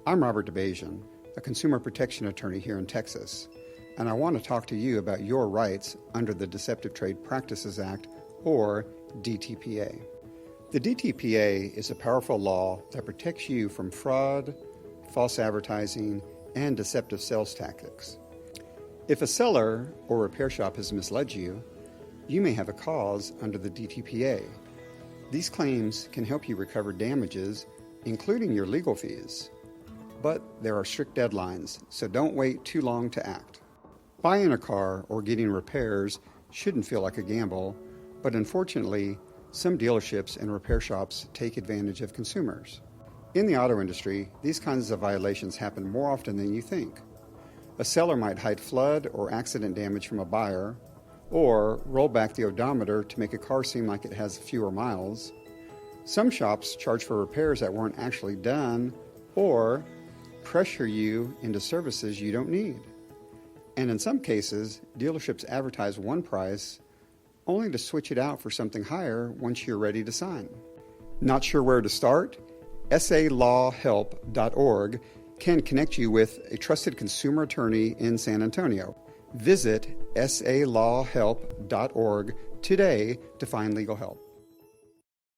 I'm Robert Dabaghian, a consumer protection attorney here in Texas, and I want to talk to you about your rights under the Deceptive Trade Practices Act, or DTPA. The DTPA is a powerful law that protects you from fraud, false advertising, and deceptive sales tactics. If a seller or repair shop has misled you, you may have a cause under the DTPA. These claims can help you recover damages, including your legal fees. But there are strict deadlines, so don't wait too long to act. Buying a car or getting repairs shouldn't feel like a gamble, but unfortunately, some dealerships and repair shops take advantage of consumers. In the auto industry, these kinds of violations happen more often than you think. A seller might hide flood or accident damage from a buyer, or roll back the odometer to make a car seem like it has fewer miles. Some shops charge for repairs that weren't actually done, or pressure you into services you don't need. And in some cases, dealerships advertise one price only to switch it out for something higher once you're ready to sign. Not sure where to start? salawhelp.org can connect you with a trusted consumer attorney in San Antonio. Visit salawhelp.org today to find legal help.